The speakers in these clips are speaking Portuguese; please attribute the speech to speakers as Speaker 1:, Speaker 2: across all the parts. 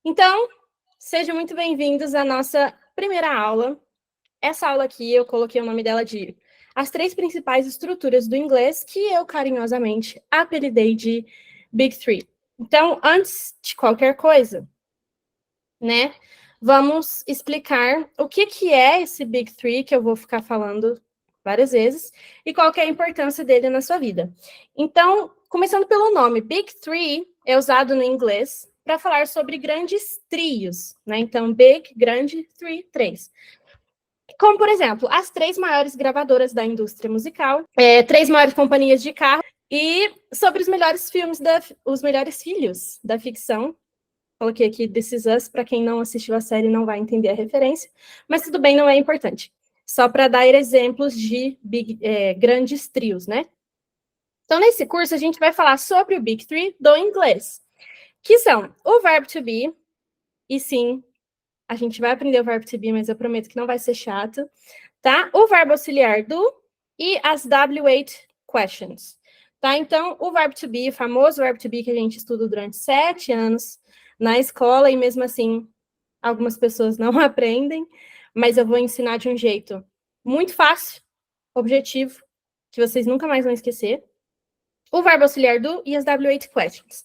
Speaker 1: Então, sejam muito bem-vindos à nossa primeira aula. Essa aula aqui eu coloquei o nome dela de As Três Principais Estruturas do Inglês, que eu carinhosamente apelidei de Big Three. Então, antes de qualquer coisa, né, vamos explicar o que é esse Big Three, que eu vou ficar falando várias vezes, e qual que é a importância dele na sua vida. Então, começando pelo nome, Big Three é usado no inglês para falar sobre grandes trios, né? Então, Big, grande, Three, três. Como, por exemplo, as três maiores gravadoras da indústria musical, três maiores companhias de carro, e sobre os melhores filmes, os melhores filhos da ficção. Coloquei aqui This Is Us, para quem não assistiu a série não vai entender a referência, mas tudo bem, não é importante. Só para dar exemplos de grandes trios, né? Então, nesse curso, a gente vai falar sobre o Big Three do inglês, que são o verbo to be, e sim, a gente vai aprender o verbo to be, mas eu prometo que não vai ser chato, tá? O verbo auxiliar do e as W8 questions, tá? Então, o verbo to be, o famoso verbo to be que a gente estuda durante 7 anos na escola, e mesmo assim, algumas pessoas não aprendem, mas eu vou ensinar de um jeito muito fácil, objetivo, que vocês nunca mais vão esquecer. O verbo auxiliar do e as W8 questions.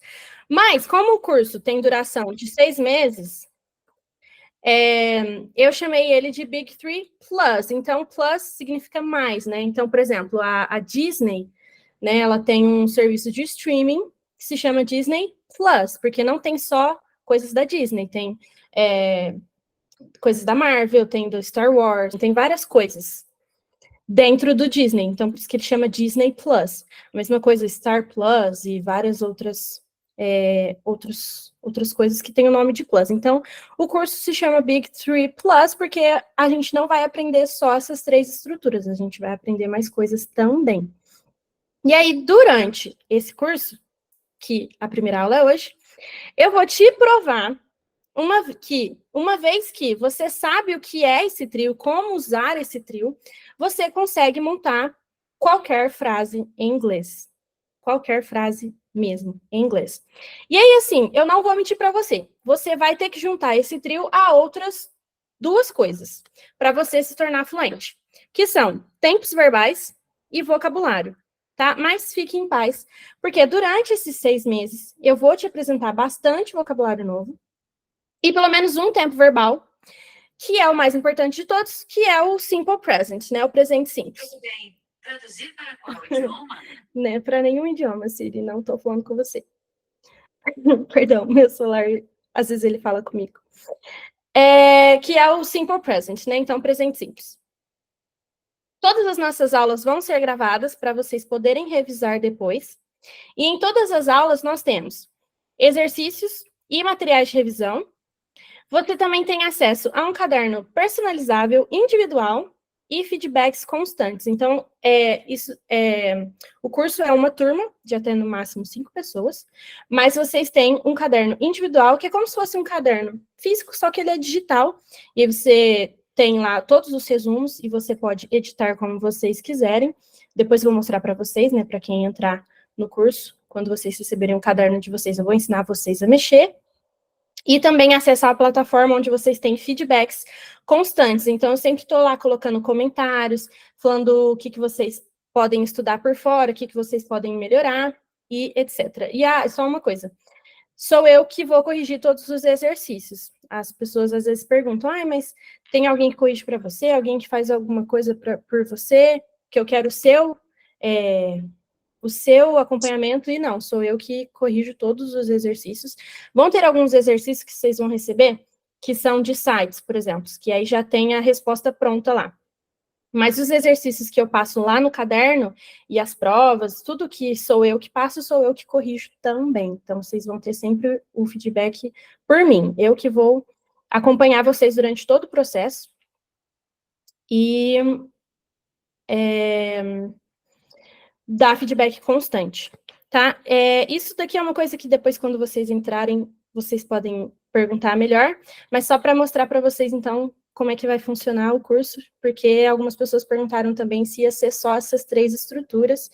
Speaker 1: Mas, como o curso tem duração de 6 meses, eu chamei ele de Big Three Plus. Então, plus significa mais, né? Então, por exemplo, a Disney, né, ela tem um serviço de streaming que se chama Disney Plus, porque não tem só coisas da Disney, tem coisas da Marvel, tem do Star Wars, tem várias coisas dentro do Disney, então por isso que ele chama Disney Plus. A mesma coisa, Star Plus e várias outras coisas que têm o nome de Plus. Então, o curso se chama Big Three Plus porque a gente não vai aprender só essas três estruturas, a gente vai aprender mais coisas também. E aí, durante esse curso, que a primeira aula é hoje, eu vou te provar uma vez que você sabe o que é esse trio, como usar esse trio, você consegue montar qualquer frase em inglês. Qualquer frase mesmo, em inglês. E aí, assim, eu não vou mentir para você. Você vai ter que juntar esse trio a outras duas coisas para você se tornar fluente, que são tempos verbais e vocabulário, tá? Mas fique em paz, porque durante esses 6 meses eu vou te apresentar bastante vocabulário novo, e pelo menos um tempo verbal, que é o mais importante de todos, que é o simple present, né? O presente simples.
Speaker 2: Tudo bem. Traduzir para qual idioma?
Speaker 1: Né? Para nenhum idioma, Siri, não estou falando com você. Perdão, meu celular, às vezes ele fala comigo. Que é o simple present, né? Então, presente simples. Todas as nossas aulas vão ser gravadas para vocês poderem revisar depois. E em todas as aulas nós temos exercícios e materiais de revisão. Você também tem acesso a um caderno personalizável, individual e feedbacks constantes. Então, o curso é uma turma de até no máximo 5 pessoas, mas vocês têm um caderno individual, que é como se fosse um caderno físico, só que ele é digital, e você tem lá todos os resumos, e você pode editar como vocês quiserem. Depois eu vou mostrar para vocês, né, para quem entrar no curso, quando vocês receberem o caderno de vocês, eu vou ensinar vocês a mexer. E também acessar a plataforma onde vocês têm feedbacks constantes. Então, eu sempre estou lá colocando comentários, falando o que vocês podem estudar por fora, o que vocês podem melhorar, e etc. E só uma coisa, sou eu que vou corrigir todos os exercícios. As pessoas às vezes perguntam, mas tem alguém que corrige para você? Alguém que faz alguma coisa por você? Que eu quero o seu acompanhamento, e não, sou eu que corrijo todos os exercícios. Vão ter alguns exercícios que vocês vão receber, que são de sites, por exemplo, que aí já tem a resposta pronta lá. Mas os exercícios que eu passo lá no caderno, e as provas, tudo que sou eu que passo, sou eu que corrijo também. Então, vocês vão ter sempre o feedback por mim. Eu que vou acompanhar vocês durante todo o processo. E dar feedback constante, tá? Isso daqui é uma coisa que depois, quando vocês entrarem, vocês podem perguntar melhor, mas só para mostrar para vocês, então, como é que vai funcionar o curso, porque algumas pessoas perguntaram também se ia ser só essas 3 estruturas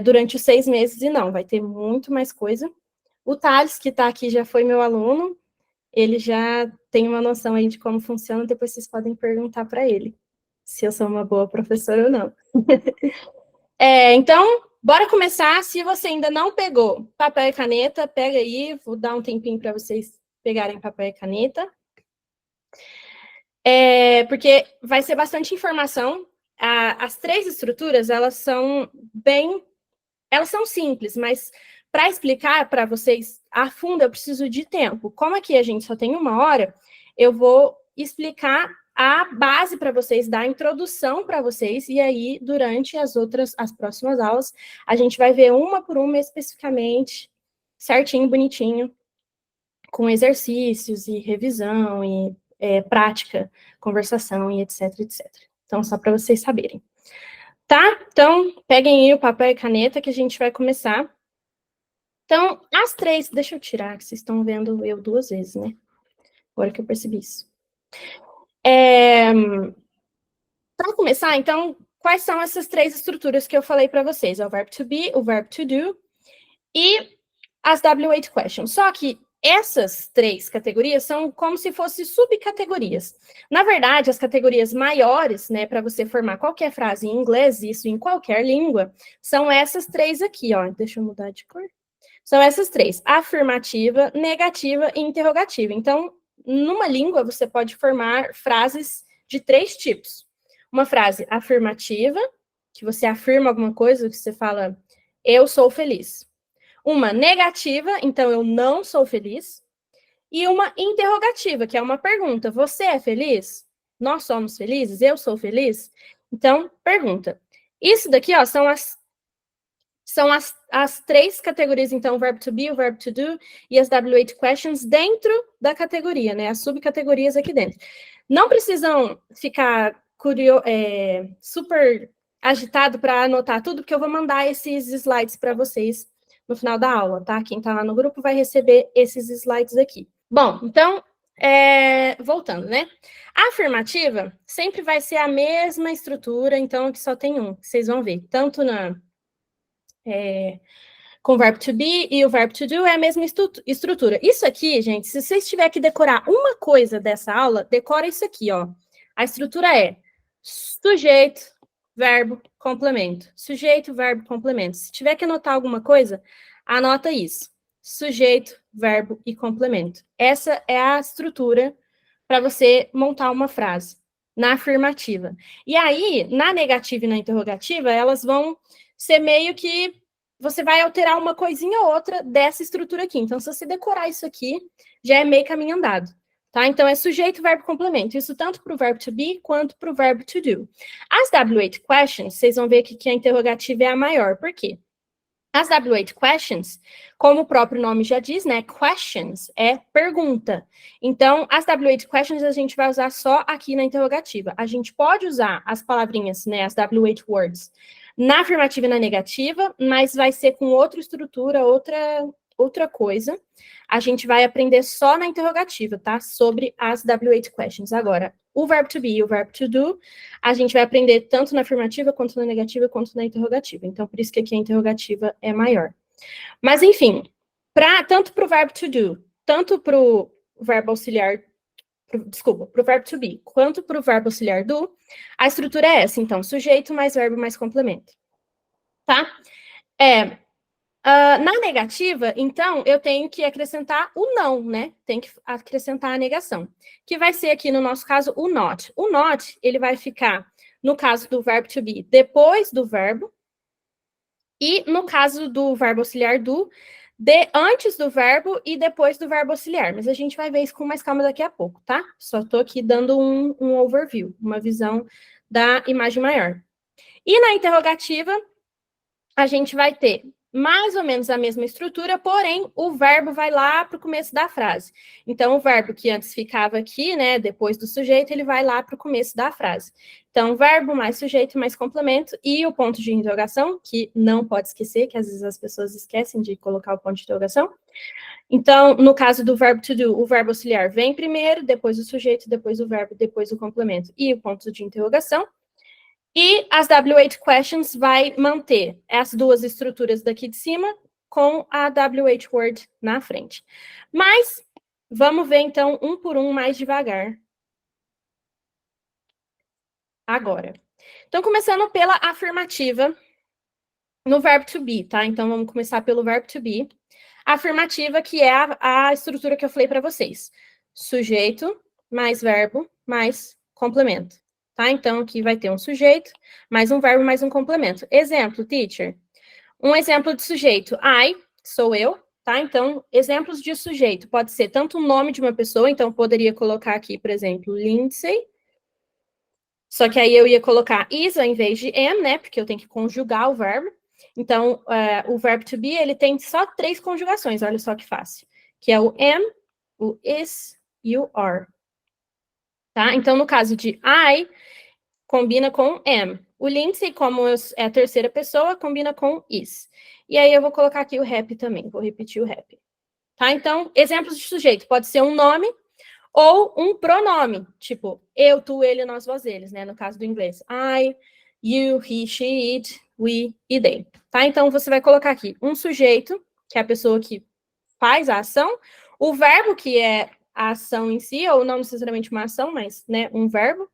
Speaker 1: durante os 6 meses, e não, vai ter muito mais coisa. O Thales, que está aqui, já foi meu aluno, ele já tem uma noção aí de como funciona, depois vocês podem perguntar para ele se eu sou uma boa professora ou não. Então, bora começar. Se você ainda não pegou papel e caneta, pega aí, vou dar um tempinho para vocês pegarem papel e caneta. Porque vai ser bastante informação. As 3 estruturas, elas são simples, mas para explicar para vocês a fundo, eu preciso de tempo. Como aqui a gente só tem 1 hora, eu vou explicar a base para vocês, dar a introdução para vocês, e aí, durante as próximas aulas, a gente vai ver uma por uma especificamente, certinho, bonitinho, com exercícios e revisão e prática, conversação e etc, etc. Então, só para vocês saberem. Tá? Então, peguem aí o papel e caneta que a gente vai começar. Então, as 3... Deixa eu tirar, que vocês estão vendo eu 2 vezes, né? Agora que eu percebi isso. Para começar, então, quais são essas 3 estruturas que eu falei para vocês? É o verbo to be, o verbo to do e as W8 questions. Só que essas 3 categorias são como se fossem subcategorias. Na verdade, as categorias maiores, né, para você formar qualquer frase em inglês, isso em qualquer língua, são essas 3 aqui, ó. Deixa eu mudar de cor. São essas 3, afirmativa, negativa e interrogativa. Então, numa língua, você pode formar frases de 3 tipos. Uma frase afirmativa, que você afirma alguma coisa, que você fala, eu sou feliz. Uma negativa, então eu não sou feliz. E uma interrogativa, que é uma pergunta, você é feliz? Nós somos felizes? Eu sou feliz? Então, pergunta. Isso daqui, ó, são as 3 categorias, então, o verbo to be, o verbo to do e as W8 questions dentro da categoria, né? As subcategorias aqui dentro. Não precisam ficar super agitado para anotar tudo, porque eu vou mandar esses slides para vocês no final da aula, tá? Quem está lá no grupo vai receber esses slides aqui. Bom, então, voltando, né? A afirmativa sempre vai ser a mesma estrutura, então, que só tem um, que vocês vão ver. Tanto com o verbo to be e o verbo to do é a mesma estrutura. Isso aqui, gente, se vocês tiverem que decorar uma coisa dessa aula, decora isso aqui, ó. A estrutura é sujeito, verbo, complemento. Sujeito, verbo, complemento. Se tiver que anotar alguma coisa, anota isso. Sujeito, verbo e complemento. Essa é a estrutura para você montar uma frase na afirmativa. E aí, na negativa e na interrogativa, elas vão ser meio que você vai alterar uma coisinha ou outra dessa estrutura aqui. Então, se você decorar isso aqui, já é meio caminho andado. Tá? Então, é sujeito, verbo, complemento. Isso tanto para o verbo to be quanto para o verbo to do. As W8 questions, vocês vão ver que a interrogativa é a maior. Por quê? As W8 questions, como o próprio nome já diz, né? Questions é pergunta. Então, as W8 questions a gente vai usar só aqui na interrogativa. A gente pode usar as palavrinhas, né? As W8 words na afirmativa e na negativa, mas vai ser com outra estrutura, outra coisa. A gente vai aprender só na interrogativa, tá? Sobre as W8 questions. Agora, o verbo to be e o verbo to do, a gente vai aprender tanto na afirmativa, quanto na negativa, quanto na interrogativa. Então, por isso que aqui a interrogativa é maior. Mas, enfim, tanto para o verbo to do, tanto para o verbo auxiliar, para o verbo to be, quanto para o verbo auxiliar do, a estrutura é essa, então, sujeito mais verbo mais complemento. Tá? Na negativa, então, eu tenho que acrescentar o não, né? Tem que acrescentar a negação, que vai ser aqui, no nosso caso, o not. O not, ele vai ficar, no caso do verbo to be, depois do verbo, e no caso do verbo auxiliar do, antes do verbo e depois do verbo auxiliar. Mas a gente vai ver isso com mais calma daqui a pouco, tá? Só estou aqui dando um overview, uma visão da imagem maior. E na interrogativa, a gente vai ter mais ou menos a mesma estrutura, porém, o verbo vai lá para o começo da frase. Então, o verbo que antes ficava aqui, né, depois do sujeito, ele vai lá para o começo da frase. Então, verbo mais sujeito mais complemento e o ponto de interrogação, que não pode esquecer, que às vezes as pessoas esquecem de colocar o ponto de interrogação. Então, no caso do verbo to do, o verbo auxiliar vem primeiro, depois o sujeito, depois o verbo, depois o complemento e o ponto de interrogação. E as W8 questions vai manter as duas estruturas daqui de cima com a W8 word na frente. Mas Vamos ver, então, um por um mais devagar. Agora. Então, começando pela afirmativa no verbo to be, tá? Então, vamos começar pelo verbo to be. A afirmativa, que é a estrutura que eu falei para vocês. Sujeito, mais verbo, mais complemento. Tá? Então, aqui vai ter um sujeito, mais um verbo, mais um complemento. Exemplo, teacher. Um exemplo de sujeito. I, sou eu, tá? Então, exemplos de sujeito. Pode ser tanto o nome de uma pessoa, então poderia colocar aqui, por exemplo, Lindsay. Só que aí eu ia colocar is ao invés de am, né? Porque eu tenho que conjugar o verbo. Então, o verbo to be, ele tem só 3 conjugações, olha só que fácil. Que é o am, o is e o are. Tá? Então, no caso de I, combina com am. O Lindsay, como é a terceira pessoa, combina com is. E aí eu vou colocar aqui o rap também, vou repetir o rap. Tá? Então, exemplos de sujeito. Pode ser um nome ou um pronome, tipo eu, tu, ele, nós, vós, eles, né? No caso do inglês. I, you, he, she, it, we e they. Tá? Então, você vai colocar aqui um sujeito, que é a pessoa que faz a ação, o verbo, que é a ação em si, ou não necessariamente uma ação, mas né, um verbo,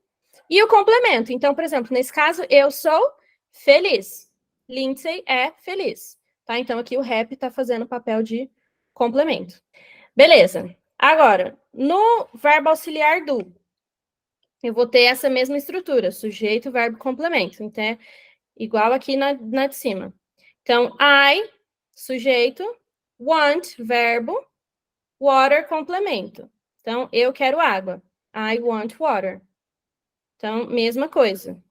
Speaker 1: e o complemento. Então, por exemplo, nesse caso, eu sou feliz. Lindsay é feliz. Tá? Então, aqui o rap está fazendo o papel de complemento. Beleza. Agora, no verbo auxiliar do, eu vou ter essa mesma estrutura, sujeito, verbo, complemento. Então, é igual aqui na de cima. Então, I, sujeito, want, verbo, water, complemento. Então, eu quero água. I want water. Então, mesma coisa.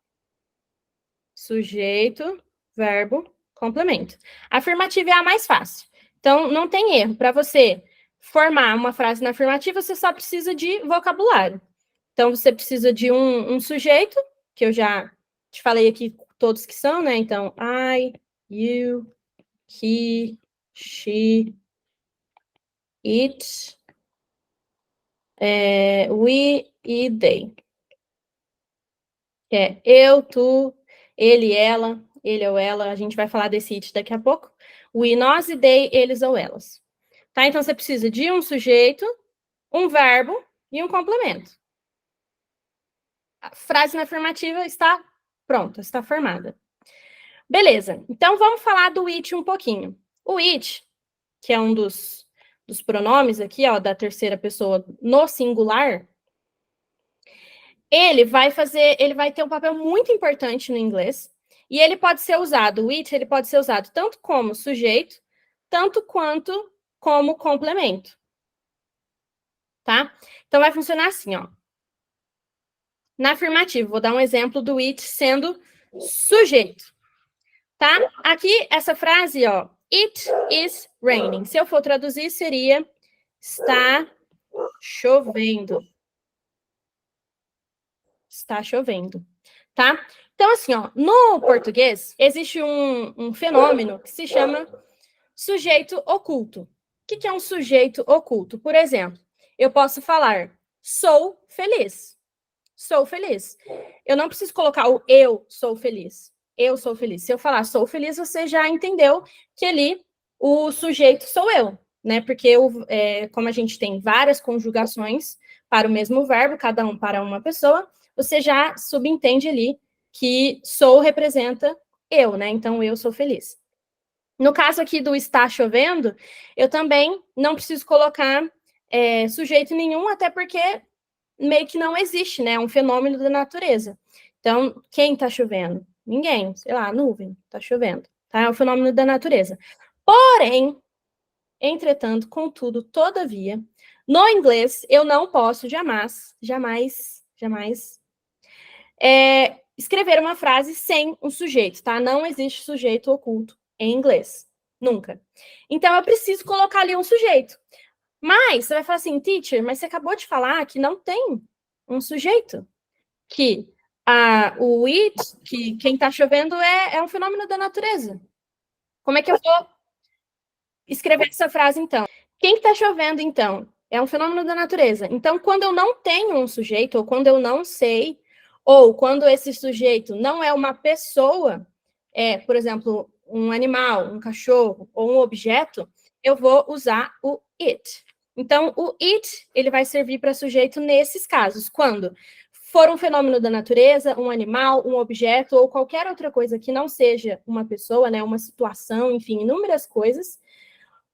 Speaker 1: Sujeito, verbo, complemento. A afirmativa é a mais fácil. Então, não tem erro. Para você formar uma frase na afirmativa, você só precisa de vocabulário. Então, você precisa de um sujeito, que eu já te falei aqui todos que são, né? Então, I, you, he, she, it, we e they. É eu, tu, ele ou ela. A gente vai falar desse it daqui a pouco. We, nós e they, eles ou elas. Tá? Então, você precisa de um sujeito, um verbo e um complemento. A frase na afirmativa está pronta, está formada. Beleza. Então, vamos falar do it um pouquinho. O it, que é um dos pronomes aqui, ó, da terceira pessoa no singular, ele vai ter um papel muito importante no inglês, e ele pode ser usado, o it, ele pode ser usado tanto como sujeito, tanto quanto como complemento. Tá? Então, vai funcionar assim, ó. Na afirmativa, vou dar um exemplo do it sendo sujeito. Tá? Aqui, essa frase, ó, it is raining. Se eu for traduzir, seria está chovendo. Está chovendo, tá? Então, assim, ó, no português, existe um fenômeno que se chama sujeito oculto. O que é um sujeito oculto? Por exemplo, eu posso falar, sou feliz. Sou feliz. Eu não preciso colocar o eu sou feliz. Eu sou feliz. Se eu falar sou feliz, você já entendeu que ali o sujeito sou eu, né? Porque como a gente tem várias conjugações para o mesmo verbo, cada um para uma pessoa, você já subentende ali que sou representa eu, né? Então, eu sou feliz. No caso aqui do está chovendo, eu também não preciso colocar sujeito nenhum, até porque meio que não existe, né? É um fenômeno da natureza. Então, quem está chovendo? Ninguém. Sei lá, nuvem, está chovendo. Tá? É um fenômeno da natureza. Porém, entretanto, contudo, todavia, no inglês, eu não posso jamais escrever uma frase sem um sujeito, tá? Não existe sujeito oculto em inglês. Nunca. Então, eu preciso colocar ali um sujeito. Mas, você vai falar assim, teacher, mas você acabou de falar que não tem um sujeito. Que o it, que quem está chovendo é um fenômeno da natureza. Como é que eu vou escrever essa frase, então? Quem está chovendo, então? É um fenômeno da natureza. Então, quando eu não tenho um sujeito, ou quando eu não sei, ou quando esse sujeito não é uma pessoa, por exemplo, um animal, um cachorro ou um objeto, eu vou usar o it. Então, o it, ele vai servir para sujeito nesses casos, quando for um fenômeno da natureza, um animal, um objeto ou qualquer outra coisa que não seja uma pessoa, né, uma situação, enfim, inúmeras coisas,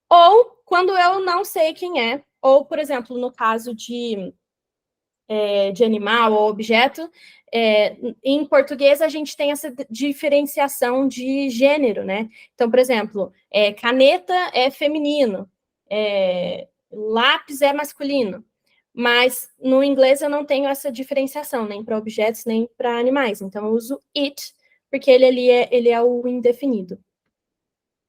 Speaker 1: ou quando eu não sei quem é, ou, por exemplo, no caso de animal ou objeto, em português a gente tem essa diferenciação de gênero, né? Então, por exemplo, caneta é feminino, lápis é masculino, mas no inglês eu não tenho essa diferenciação, nem para objetos, nem para animais. Então, eu uso it, porque ele é o indefinido.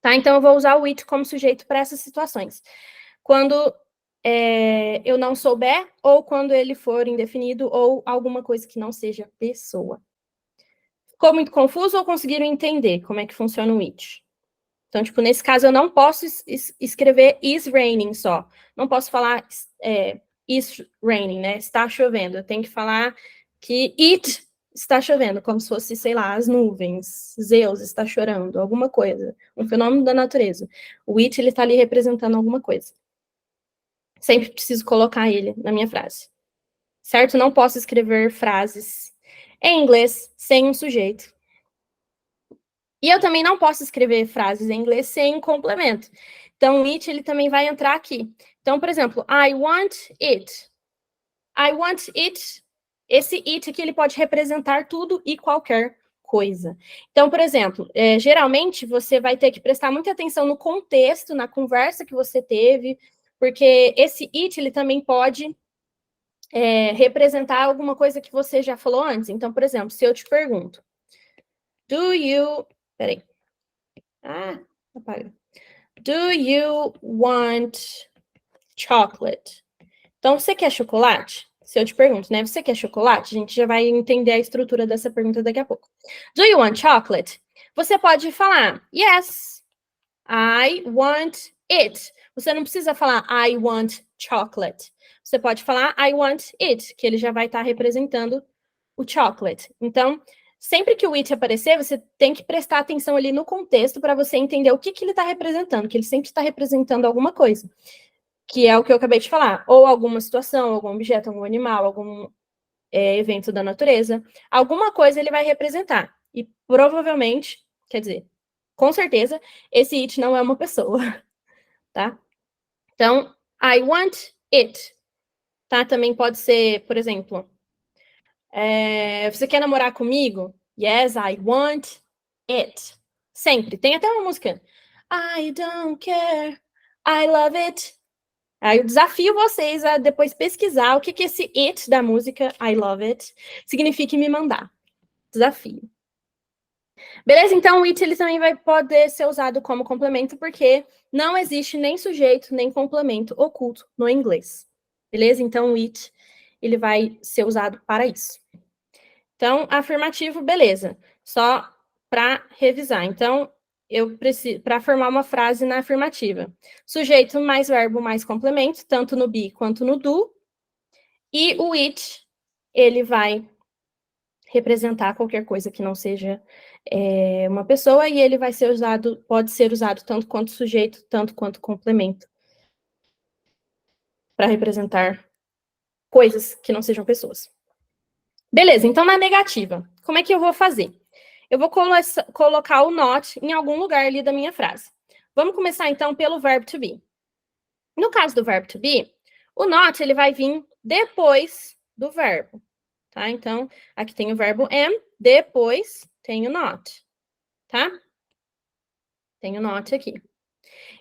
Speaker 1: Tá? Então, eu vou usar o it como sujeito para essas situações. Quando eu não souber, ou quando ele for indefinido, ou alguma coisa que não seja pessoa. Ficou muito confuso ou conseguiram entender como é que funciona o it? Então, tipo, nesse caso, eu não posso escrever is raining só. Não posso falar is raining, né? Está chovendo. Eu tenho que falar que it está chovendo, como se fosse, sei lá, as nuvens, Zeus está chorando, alguma coisa. Um fenômeno da natureza. O it, ele está ali representando alguma coisa. Sempre preciso colocar ele na minha frase. Certo? Não posso escrever frases em inglês sem um sujeito. E eu também não posso escrever frases em inglês sem um complemento. Então, o it, ele também vai entrar aqui. Então, por exemplo, I want it. I want it. Esse it aqui, ele pode representar tudo e qualquer coisa. Então, por exemplo, geralmente você vai ter que prestar muita atenção no contexto, na conversa que você teve, porque esse it, ele também pode representar alguma coisa que você já falou antes. Então, por exemplo, se eu te pergunto, do you... Peraí. Apaga. Do you want chocolate? Então, você quer chocolate? Se eu te pergunto, né? Você quer chocolate? A gente já vai entender a estrutura dessa pergunta daqui a pouco. Do you want chocolate? Você pode falar, yes, I want it. Você não precisa falar I want chocolate. Você pode falar I want it, que ele já vai estar representando o chocolate. Então, sempre que o it aparecer, você tem que prestar atenção ali no contexto para você entender o que ele está representando, que ele sempre está representando alguma coisa, que é o que eu acabei de falar, ou alguma situação, algum objeto, algum animal, algum evento da natureza, alguma coisa ele vai representar. E provavelmente, quer dizer, com certeza, esse it não é uma pessoa, tá? Então, I want it, tá? Também pode ser, por exemplo, você quer namorar comigo? Yes, I want it. Sempre. Tem até uma música. I don't care, I love it. Aí eu desafio vocês a depois pesquisar o que esse it da música I love it significa e me mandar. Desafio. Beleza? Então, o it ele também vai poder ser usado como complemento, porque não existe nem sujeito, nem complemento oculto no inglês. Beleza? Então, o it ele vai ser usado para isso. Então, afirmativo, beleza. Só para revisar. Então, eu preciso, para formar uma frase na afirmativa. Sujeito mais verbo mais complemento, tanto no be quanto no do. E o it, ele vai representar qualquer coisa que não seja uma pessoa, e ele vai ser usado, pode ser usado tanto quanto sujeito, tanto quanto complemento, para representar coisas que não sejam pessoas. Beleza, então na negativa, como é que eu vou fazer? Eu vou colocar o not em algum lugar ali da minha frase. Vamos começar então pelo verbo to be. No caso do verbo to be, o not ele vai vir depois do verbo, tá? Então, aqui tem o verbo am, depois tem o not, tá? Tem o not aqui.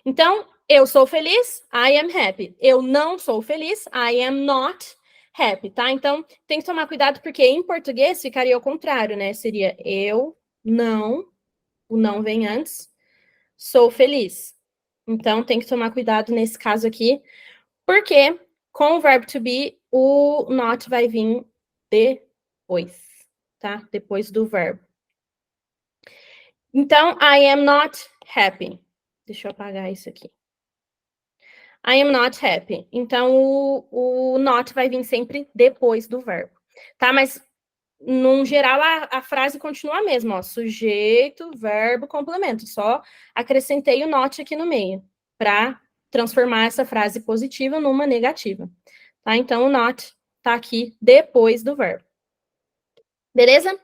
Speaker 1: Então, eu sou feliz, I am happy. Eu não sou feliz, I am not happy, tá? Então, tem que tomar cuidado, porque em português ficaria ao contrário, né? Seria eu não, o não vem antes, sou feliz. Então, tem que tomar cuidado nesse caso aqui, porque com o verbo to be, o not vai vir depois, tá? Depois do verbo. Então, I am not happy. Deixa eu apagar isso aqui. I am not happy. Então, o not vai vir sempre depois do verbo, tá? Mas, num geral, a frase continua a mesma, ó. Sujeito, verbo, complemento. Só acrescentei o not aqui no meio, para transformar essa frase positiva numa negativa. Tá? Então, o not está aqui depois do verbo. Beleza?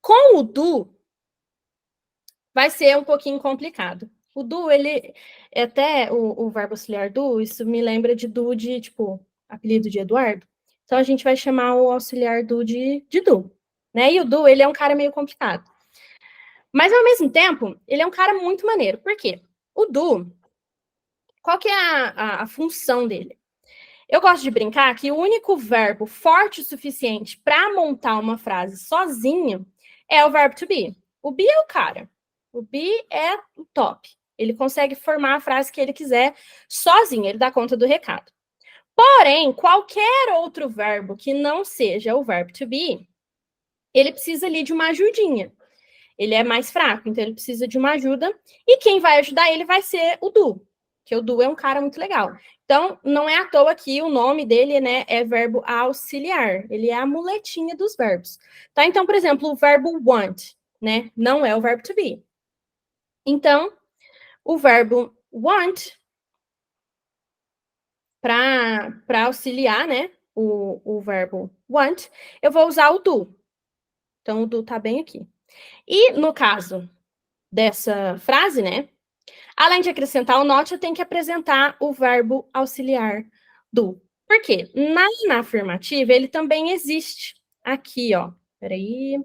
Speaker 1: Com o do, vai ser um pouquinho complicado. O do, ele, até o verbo auxiliar do, isso me lembra de do de, tipo, apelido de Eduardo. Então, a gente vai chamar o auxiliar do de do, né? E o do, ele é um cara meio complicado. Mas, ao mesmo tempo, ele é um cara muito maneiro. Por quê? O do, qual que é a função dele? Eu gosto de brincar que o único verbo forte o suficiente para montar uma frase sozinho é o verbo to be. O be é o cara. O be é o top. Ele consegue formar a frase que ele quiser sozinho, ele dá conta do recado. Porém, qualquer outro verbo que não seja o verbo to be, ele precisa ali de uma ajudinha. Ele é mais fraco, então ele precisa de uma ajuda. E quem vai ajudar ele vai ser o do, que o do é um cara muito legal. Então, não é à toa que o nome dele, né, é verbo auxiliar. Ele é a muletinha dos verbos. Tá? Então, por exemplo, o verbo want, né, não é o verbo to be. Então, o verbo want, para auxiliar, né, o verbo want, eu vou usar o do. Então, o do tá bem aqui. E, no caso dessa frase, né, além de acrescentar o not, eu tenho que apresentar o verbo auxiliar do. Por quê? Na afirmativa, ele também existe. Aqui, ó. Peraí.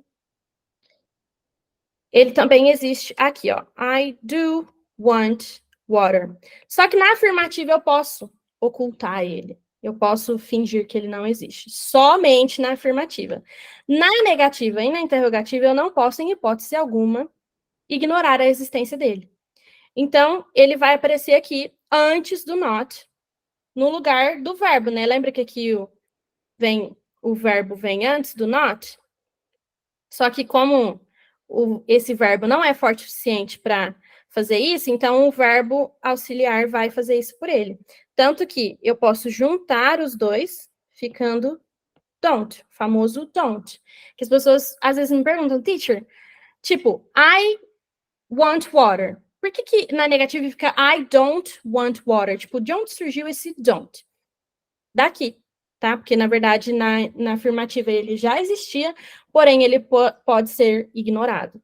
Speaker 1: Ele também existe aqui, ó. I do want water. Só que na afirmativa eu posso ocultar ele. Eu posso fingir que ele não existe. Somente na afirmativa. Na negativa e na interrogativa, eu não posso, em hipótese alguma, ignorar a existência dele. Então, ele vai aparecer aqui antes do not, no lugar do verbo, né? Lembra que aqui o verbo vem antes do not? Só que como esse verbo não é forte o suficiente para fazer isso, então o verbo auxiliar vai fazer isso por ele. Tanto que eu posso juntar os dois, ficando don't, o famoso don't. Que as pessoas às vezes me perguntam, teacher, tipo, I want water. Por que na negativa fica I don't want water? Tipo, de onde surgiu esse don't? Daqui, tá? Porque, na verdade, na afirmativa ele já existia, porém ele pode ser ignorado.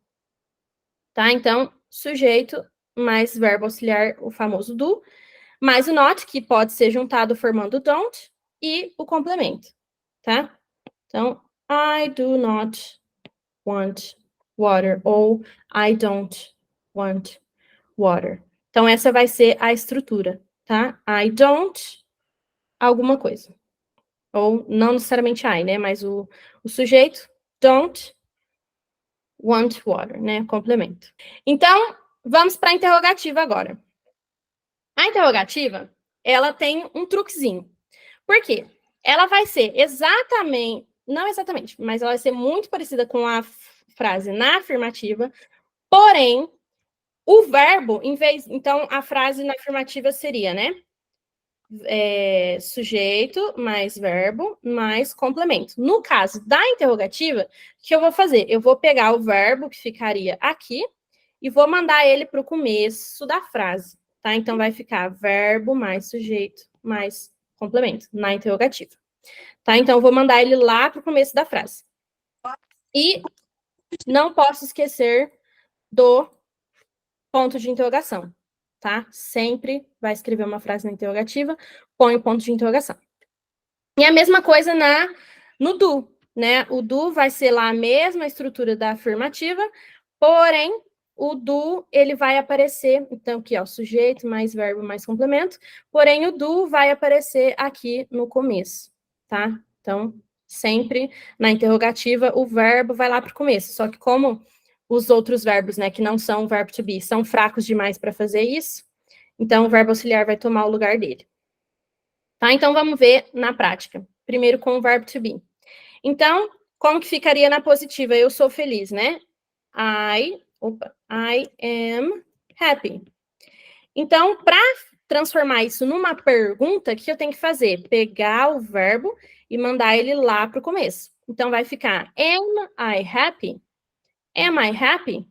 Speaker 1: Tá? Então, sujeito mais verbo auxiliar, o famoso do, mais o not, que pode ser juntado formando don't, e o complemento, tá? Então, I do not want water, ou I don't want water. Então, essa vai ser a estrutura, tá? I don't alguma coisa. Ou não necessariamente I, né? Mas o sujeito, don't want water, né? Complemento. Então, vamos para a interrogativa agora. A interrogativa, ela tem um truquezinho. Por quê? Ela vai ser exatamente, não exatamente, mas ela vai ser muito parecida com a frase na afirmativa, porém, o verbo, em vez. Então, a frase na afirmativa seria, né? Sujeito mais verbo mais complemento. No caso da interrogativa, o que eu vou fazer? Eu vou pegar o verbo que ficaria aqui e vou mandar ele para o começo da frase, tá? Então, vai ficar verbo mais sujeito mais complemento na interrogativa, tá? Então, eu vou mandar ele lá para o começo da frase. E não posso esquecer do ponto de interrogação, tá? Sempre vai escrever uma frase na interrogativa, põe o ponto de interrogação. E a mesma coisa no do, né? O do vai ser lá a mesma estrutura da afirmativa, porém, o do, ele vai aparecer, então, aqui, ó, sujeito mais verbo mais complemento, porém, o do vai aparecer aqui no começo, tá? Então, sempre na interrogativa, o verbo vai lá para o começo, só que como os outros verbos, né, que não são o verbo to be, são fracos demais para fazer isso, então o verbo auxiliar vai tomar o lugar dele. Tá? Então, vamos ver na prática. Primeiro com o verbo to be. Então, como que ficaria na positiva? Eu sou feliz, né? I am happy. Então, para transformar isso numa pergunta, o que eu tenho que fazer? Pegar o verbo e mandar ele lá para o começo. Então, vai ficar am I happy? Am I happy?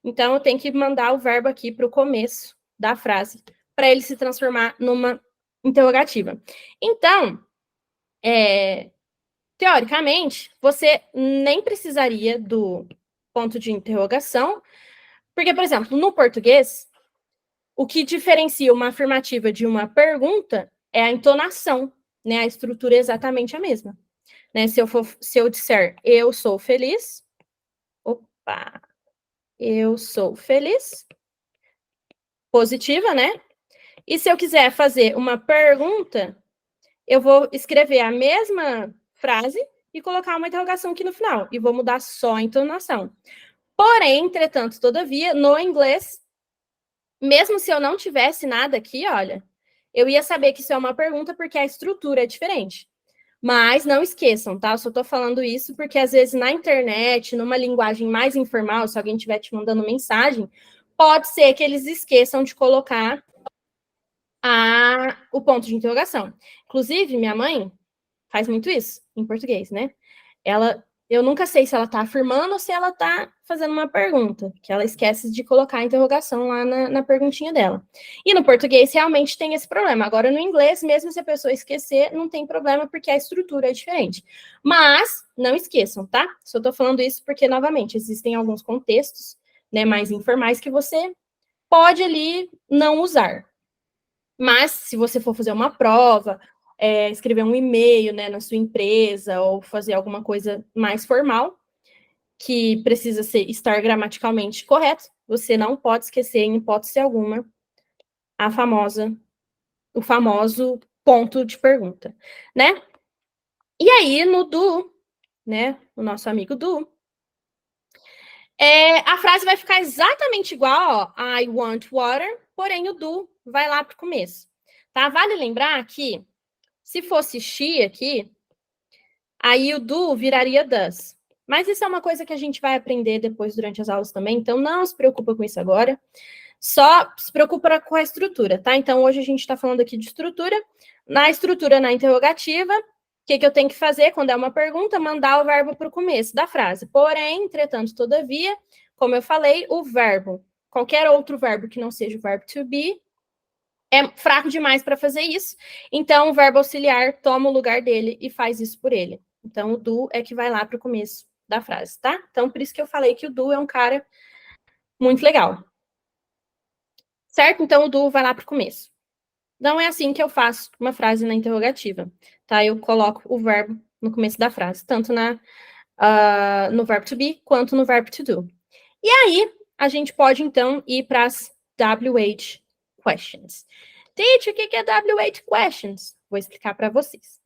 Speaker 1: Então, eu tenho que mandar o verbo aqui para o começo da frase, para ele se transformar numa interrogativa. Então, teoricamente, você nem precisaria do ponto de interrogação, porque, por exemplo, no português, o que diferencia uma afirmativa de uma pergunta é a entonação, né? A estrutura é exatamente a mesma. Né? Se eu disser eu sou feliz, opa, eu sou feliz, positiva, né? E se eu quiser fazer uma pergunta, eu vou escrever a mesma frase e colocar uma interrogação aqui no final, e vou mudar só a entonação. Porém, entretanto, todavia, no inglês, mesmo se eu não tivesse nada aqui, olha, eu ia saber que isso é uma pergunta porque a estrutura é diferente. Mas não esqueçam, tá? Eu só tô falando isso porque às vezes na internet, numa linguagem mais informal, se alguém estiver te mandando mensagem, pode ser que eles esqueçam de colocar o ponto de interrogação. Inclusive, minha mãe faz muito isso em português, né? Eu nunca sei se ela está afirmando ou se ela está fazendo uma pergunta, que ela esquece de colocar a interrogação lá na perguntinha dela. E no português realmente tem esse problema. Agora, no inglês, mesmo se a pessoa esquecer, não tem problema, porque a estrutura é diferente. Mas, não esqueçam, tá? Só estou falando isso porque, novamente, existem alguns contextos, né, mais informais que você pode ali não usar. Mas, se você for fazer uma prova, escrever um e-mail, né, na sua empresa, ou fazer alguma coisa mais formal, que precisa estar gramaticalmente correto, você não pode esquecer, em hipótese alguma, o famoso ponto de pergunta, né? E aí, no do, né, o nosso amigo do, a frase vai ficar exatamente igual, ó, I want water, porém o do vai lá para o começo, tá? Vale lembrar que se fosse she aqui, aí o do viraria does. Mas isso é uma coisa que a gente vai aprender depois durante as aulas também, então não se preocupa com isso agora. Só se preocupa com a estrutura, tá? Então hoje a gente está falando aqui de estrutura. Na estrutura, na interrogativa, o que eu tenho que fazer quando é uma pergunta? Mandar o verbo para o começo da frase. Porém, entretanto, todavia, como eu falei, o verbo, qualquer outro verbo que não seja o verbo to be, é fraco demais para fazer isso. Então, o verbo auxiliar toma o lugar dele e faz isso por ele. Então, o do é que vai lá para o começo da frase, tá? Então, por isso que eu falei que o do é um cara muito legal. Certo? Então, o do vai lá para o começo. Não é assim que eu faço uma frase na interrogativa, tá? Eu coloco o verbo no começo da frase, tanto no verbo to be quanto no verbo to do. E aí, a gente pode, então, ir para as WH questions. Teacher, o que é WH questions? Vou explicar para vocês.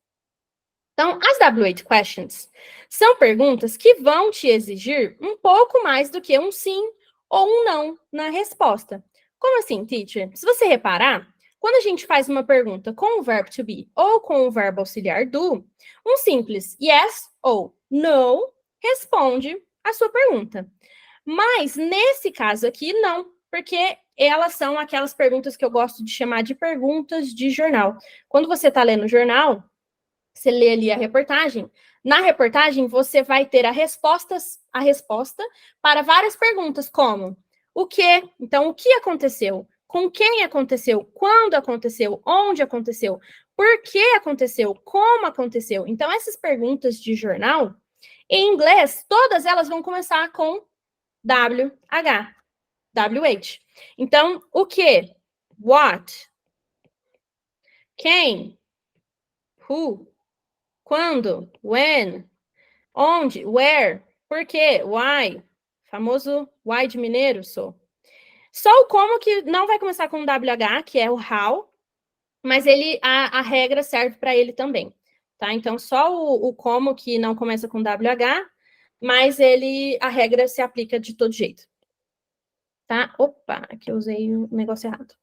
Speaker 1: Então, as WH questions são perguntas que vão te exigir um pouco mais do que um sim ou um não na resposta. Como assim, teacher? Se você reparar, quando a gente faz uma pergunta com o verbo to be ou com o verbo auxiliar do, um simples yes ou no responde a sua pergunta. Mas, nesse caso aqui, não, porque elas são aquelas perguntas que eu gosto de chamar de perguntas de jornal. Quando você está lendo o jornal, você lê ali a reportagem, na reportagem você vai ter a resposta para várias perguntas, como o que? Então, o que aconteceu? Com quem aconteceu? Quando aconteceu? Onde aconteceu? Por que aconteceu? Como aconteceu? Então, essas perguntas de jornal, em inglês, todas elas vão começar com WH. WH. Então, o que? What? Quem? Who? Quando? When? Onde? Where? Por quê? Why? Famoso why de mineiro, sou. Só o como que não vai começar com WH, que é o how, mas a regra serve para ele também, tá? Então, só o como que não começa com WH, mas a regra se aplica de todo jeito. Tá? Opa, aqui eu usei o negócio errado.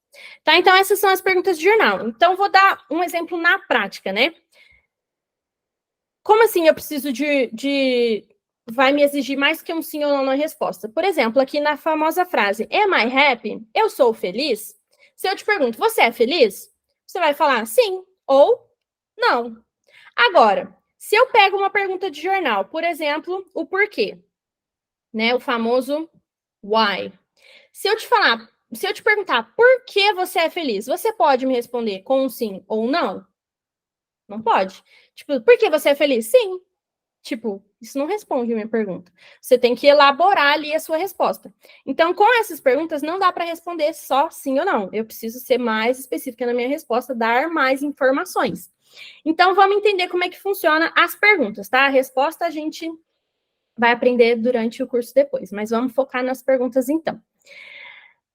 Speaker 1: Tá, então essas são as perguntas de jornal. Então, vou dar um exemplo na prática, né? Como assim eu preciso vai me exigir mais que um sim ou não na resposta? Por exemplo, aqui na famosa frase, am I happy? Eu sou feliz? Se eu te pergunto, você é feliz? Você vai falar sim ou não. Agora, se eu pego uma pergunta de jornal, por exemplo, o porquê, né? O famoso why. Se eu te falar, se eu te perguntar por que você é feliz, você pode me responder com um sim ou não? Não pode. Tipo, por que você é feliz? Sim. Tipo, isso não responde a minha pergunta. Você tem que elaborar ali a sua resposta. Então, com essas perguntas, não dá para responder só sim ou não. Eu preciso ser mais específica na minha resposta, dar mais informações. Então, vamos entender como é que funciona as perguntas, tá? A resposta a gente vai aprender durante o curso depois, mas vamos focar nas perguntas então.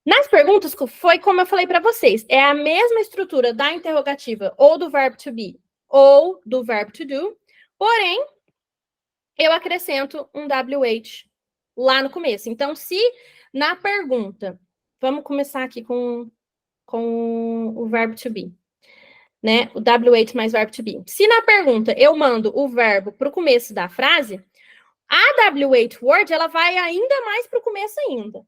Speaker 1: Nas perguntas, foi como eu falei para vocês, é a mesma estrutura da interrogativa ou do verbo to be ou do verbo to do, porém, eu acrescento um WH lá no começo. Então, se na pergunta, vamos começar aqui com o verbo to be, né? O WH mais verbo to be. Se na pergunta eu mando o verbo para o começo da frase, a WH word ela vai ainda mais para o começo ainda.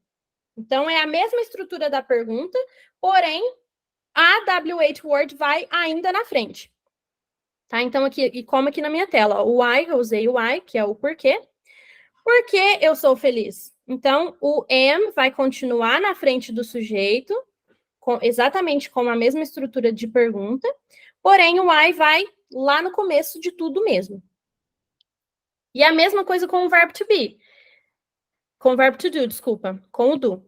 Speaker 1: Então, é a mesma estrutura da pergunta, porém, a WH word vai ainda na frente. Tá? Então, aqui, e como aqui na minha tela, o why, eu usei o why, que é o porquê. Por que eu sou feliz? Então, o am vai continuar na frente do sujeito, exatamente com a mesma estrutura de pergunta, porém, o why vai lá no começo de tudo mesmo. E a mesma coisa com o verbo to be. Com o verbo to do, desculpa, com o do.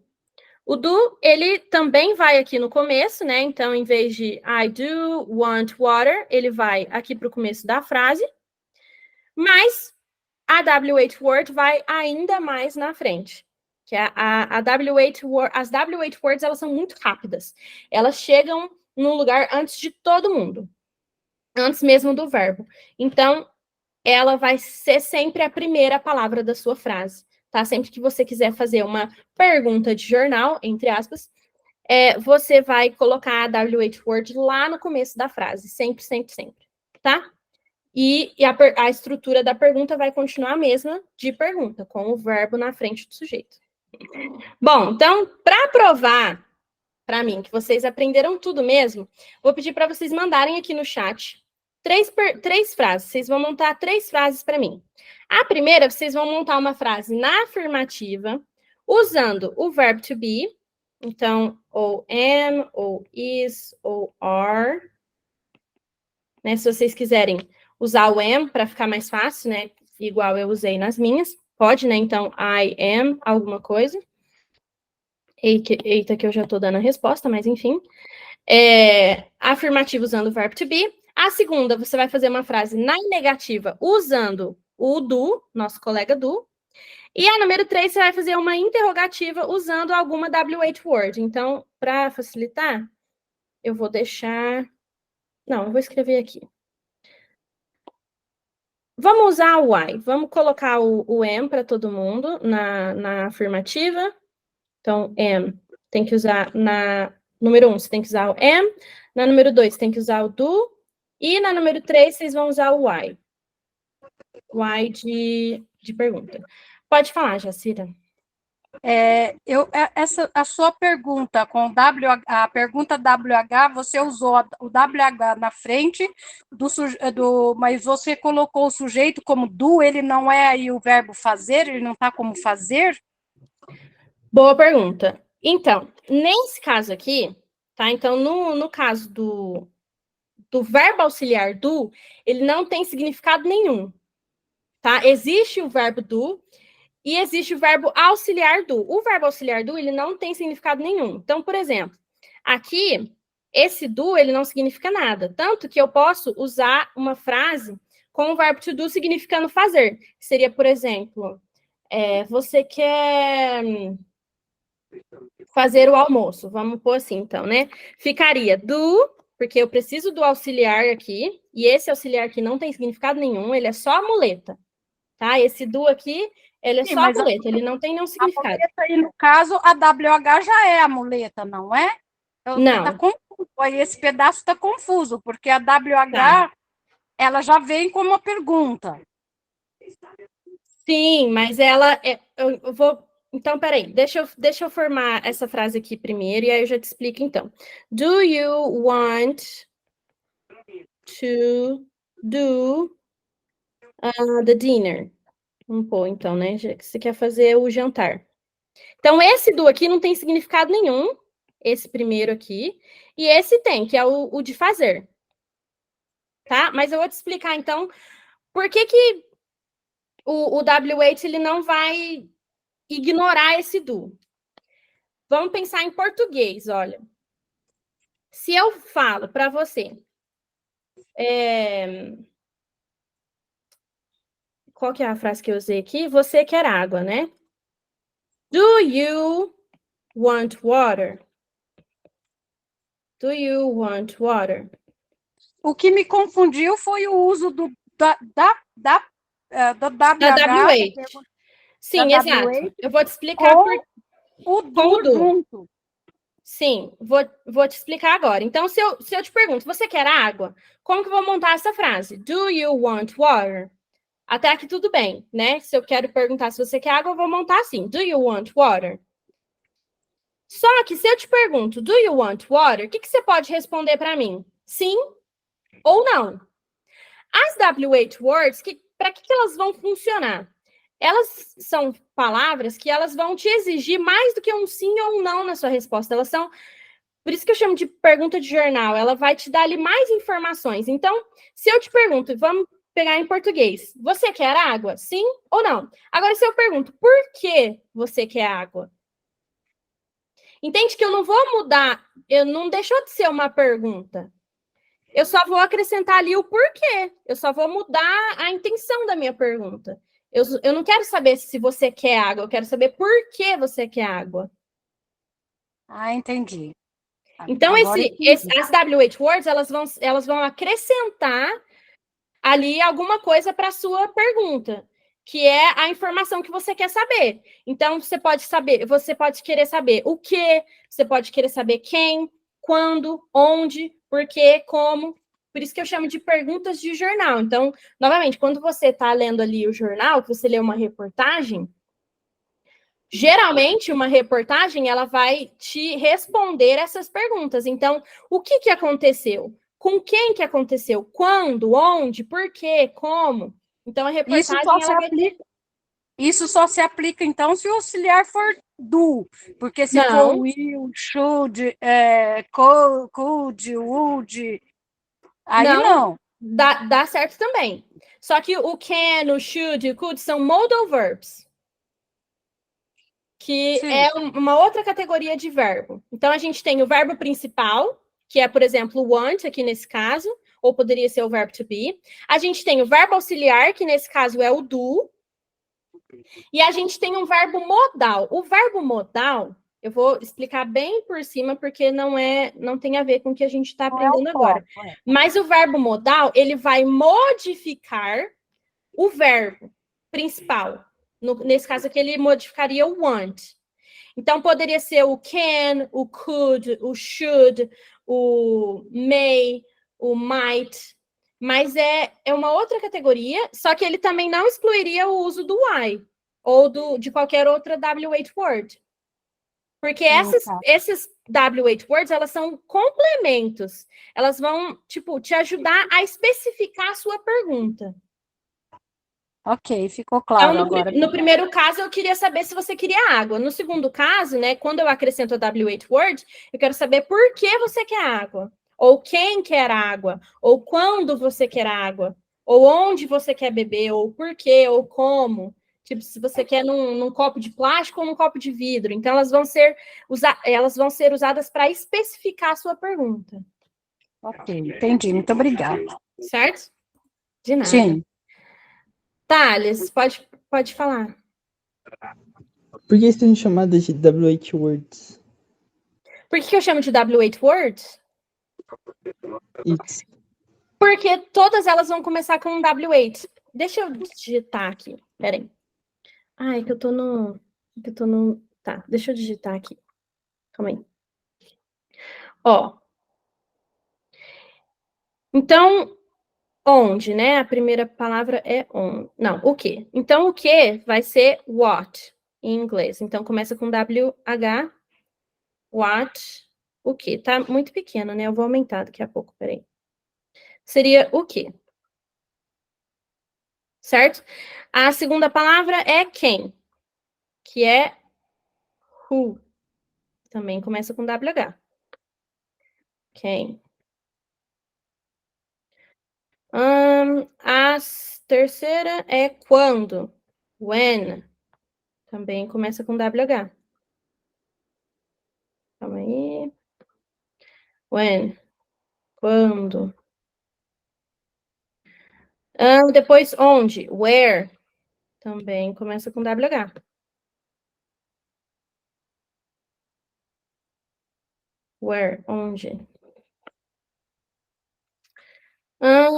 Speaker 1: O do, ele também vai aqui no começo, né? Então, em vez de I do want water, ele vai aqui para o começo da frase. Mas a WH word vai ainda mais na frente. Que a WH word, as WH words, elas são muito rápidas. Elas chegam no lugar antes de todo mundo. Antes mesmo do verbo. Então, ela vai ser sempre a primeira palavra da sua frase. Tá? Sempre que você quiser fazer uma pergunta de jornal, entre aspas, você vai colocar a WH word lá no começo da frase. Sempre, sempre, sempre. Tá? E a estrutura da pergunta vai continuar a mesma de pergunta, com o verbo na frente do sujeito. Bom, então, para provar para mim que vocês aprenderam tudo mesmo, vou pedir para vocês mandarem aqui no chat três frases. Vocês vão montar 3 frases para mim. A primeira, vocês vão montar uma frase na afirmativa, usando o verbo to be. Então, ou am, ou is, ou are. Né? Se vocês quiserem usar o am para ficar mais fácil, né? Igual eu usei nas minhas. Pode, né? Então, I am alguma coisa. Eita, que eu já estou dando a resposta, mas enfim. Afirmativa usando o verbo to be. A segunda, você vai fazer uma frase na negativa usando o do, nosso colega do. E a número 3, você vai fazer uma interrogativa usando alguma WH word. Então, para facilitar, eu vou deixar... Não, eu vou escrever aqui. Vamos usar o why. Vamos colocar o am para todo mundo na afirmativa. Então, am tem que usar na número 1, você tem que usar o am. Na número 2, você tem que usar o do. E na número 3, vocês vão usar o why. Why de pergunta. Pode falar, Jacira.
Speaker 3: A sua pergunta com a pergunta WH, você usou o WH na frente mas você colocou o sujeito como do, ele não é aí o verbo fazer, ele não está como fazer?
Speaker 1: Boa pergunta. Então, nesse caso aqui, tá? Então, no caso do verbo auxiliar do, ele não tem significado nenhum, tá? Existe o verbo do e existe o verbo auxiliar do. O verbo auxiliar do, ele não tem significado nenhum. Então, por exemplo, aqui, esse do, ele não significa nada. Tanto que eu posso usar uma frase com o verbo to do significando fazer. Seria, por exemplo, você quer fazer o almoço. Vamos pôr assim, então, né? Ficaria do, porque eu preciso do auxiliar aqui, e esse auxiliar aqui não tem significado nenhum, ele é só a muleta, tá? Esse do aqui, ele é
Speaker 3: Sim,
Speaker 1: só a muleta, ele não tem nenhum significado.
Speaker 3: A muleta aí, no caso, a WH já é a muleta, não é?
Speaker 1: Não.
Speaker 3: Tá confuso, aí esse pedaço está confuso, porque a WH,
Speaker 1: Tá.
Speaker 3: ela já vem como uma pergunta.
Speaker 1: Sim, mas ela... eu vou... Então, peraí, deixa eu formar essa frase aqui primeiro, e aí eu já te explico, então. Do you want to do the dinner? Vamos pôr, então, né? Já que você quer fazer o jantar. Então, esse do aqui não tem significado nenhum, esse primeiro aqui, e esse tem, que é o de fazer. Tá? Mas eu vou te explicar, então, por que que o W8 ele não vai ignorar esse do. Vamos pensar em português, olha. Se eu falo para você, qual que é a frase que eu usei aqui? Você quer água, né? Do you want water? Do you want water?
Speaker 3: O que me confundiu foi o uso do
Speaker 1: Da
Speaker 3: WH,
Speaker 1: W8. Sim,
Speaker 3: da
Speaker 1: exato.
Speaker 3: W8,
Speaker 1: Eu vou te explicar
Speaker 3: com o
Speaker 1: com o
Speaker 3: do
Speaker 1: do.
Speaker 3: junto.
Speaker 1: Sim, vou te explicar agora. Então, se eu te pergunto, você quer água? Como que eu vou montar essa frase? Do you want water? Até aqui tudo bem, né? Se eu quero perguntar se você quer água, eu vou montar assim. Do you want water? Só que se eu te pergunto, do you want water? O que você pode responder para mim? Sim ou não? As W8 words, para que elas vão funcionar? Elas são palavras que elas vão te exigir mais do que um sim ou um não na sua resposta. Elas são, por isso que eu chamo de pergunta de jornal. Ela vai te dar ali mais informações. Então, se eu te pergunto, vamos pegar em português, você quer água? Sim ou não? Agora, se eu pergunto, por que você quer água? Entende que eu não vou mudar, eu não deixou de ser uma pergunta. Eu só vou acrescentar ali o porquê. Eu só vou mudar a intenção da minha pergunta. Eu não quero saber se você quer água, eu quero saber por que você quer água.
Speaker 3: Ah, entendi.
Speaker 1: Então,
Speaker 3: Agora entendi.
Speaker 1: as W8 words, elas vão acrescentar ali alguma coisa para a sua pergunta, que é a informação que você quer saber. Então, você pode querer saber o que, você pode querer saber quem, quando, onde, por quê, como. Por isso que eu chamo de perguntas de jornal. Então, novamente, quando você está lendo ali o jornal, que você lê uma reportagem, geralmente uma reportagem ela vai te responder essas perguntas. Então, o que aconteceu? Com quem que aconteceu? Quando? Onde? Por quê? Como? Então, a
Speaker 3: Isso só
Speaker 1: reportagem
Speaker 3: se
Speaker 1: ela vai ter...
Speaker 3: aplica, isso só se aplica, então, se o auxiliar for do, porque se for
Speaker 1: Não,
Speaker 3: will, should, could, would, aí
Speaker 1: não,
Speaker 3: não.
Speaker 1: dá certo também. Só que o can, o should, o could são modal verbs, que
Speaker 3: Sim.
Speaker 1: é uma outra categoria de verbo. Então, a gente tem o verbo principal, que é, por exemplo, want, aqui nesse caso, ou poderia ser o verbo to be. A gente tem o verbo auxiliar, que nesse caso é o do. E a gente tem um verbo modal. O verbo modal, eu vou explicar bem por cima, porque não tem a ver com o que a gente está
Speaker 3: Não é o
Speaker 1: aprendendo agora.
Speaker 3: foco. É.
Speaker 1: Mas o verbo modal, ele vai modificar o verbo principal. Nesse caso aqui, ele modificaria o want. Então, poderia ser o can, o could, o should, o may, o might, mas é uma outra categoria, só que ele também não excluiria o uso do why, ou de qualquer outra W8 word. Porque
Speaker 3: Tá.
Speaker 1: esses W8 words, elas são complementos. Elas vão, tipo, te ajudar a especificar a sua pergunta.
Speaker 3: Ok, ficou
Speaker 1: Então,
Speaker 3: claro agora.
Speaker 1: no primeiro caso, eu queria saber se você queria água. No segundo caso, né, quando eu acrescento a W8 word, eu quero saber por que você quer água, ou quem quer água, ou quando você quer água, ou onde você quer beber, ou por quê, ou como. Tipo, se você quer num copo de plástico ou num copo de vidro. Então, elas vão ser usadas para especificar a sua pergunta.
Speaker 3: Ok, entendi. Muito obrigada.
Speaker 1: Certo? De nada.
Speaker 3: Sim.
Speaker 1: Thales, pode falar.
Speaker 4: Por que são chamadas de W8 words?
Speaker 1: Por que eu chamo de W8 words?
Speaker 4: It's.
Speaker 1: Porque todas elas vão começar com um W8. Deixa eu digitar aqui. Peraí. Ai, que eu tô no. Tá, deixa eu digitar aqui. Calma aí. Ó. Então, onde, né? A primeira palavra é on. Não, o que. Então, o que vai ser what em inglês. Então, começa com WH. What. O que. Tá muito pequeno, né? Eu vou aumentar daqui a pouco. Peraí. Seria o que. Certo? A segunda palavra é quem, que é who, Também começa com WH. Ok. A terceira é quando. When. Também começa com WH. Calma aí. When. Quando. Depois, onde? Where. Também começa com WH. Where. Onde.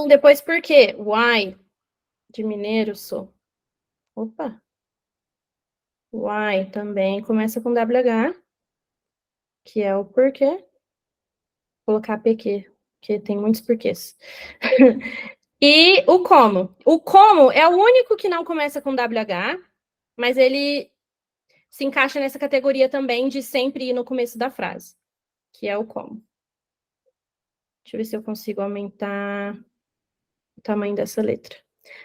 Speaker 1: Depois, por quê? Why. De mineiro, sou. Opa. Why também começa com WH, que é o porquê. Vou colocar PQ, porque tem muitos porquês. E o como. O como é o único que não começa com WH, mas ele se encaixa nessa categoria também de sempre ir no começo da frase, que é o como. Deixa eu ver se eu consigo aumentar o tamanho dessa letra.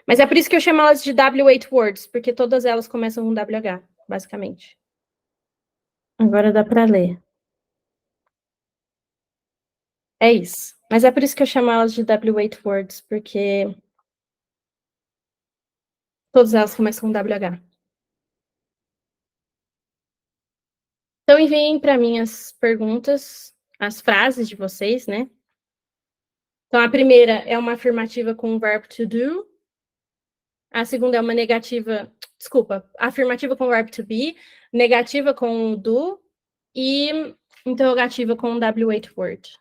Speaker 1: Mas é por isso que eu chamo elas de W8 words, porque todas elas começam com WH, basicamente. Agora dá para ler. É isso. Mas é por isso que eu chamo elas de W8 words, porque todas elas começam com WH. Então, enviem para mim as perguntas, as frases de vocês, né? Então, a primeira é uma afirmativa com o verbo to do. A segunda é uma negativa, desculpa, afirmativa com o verbo to be, negativa com o do e interrogativa com o W8 word.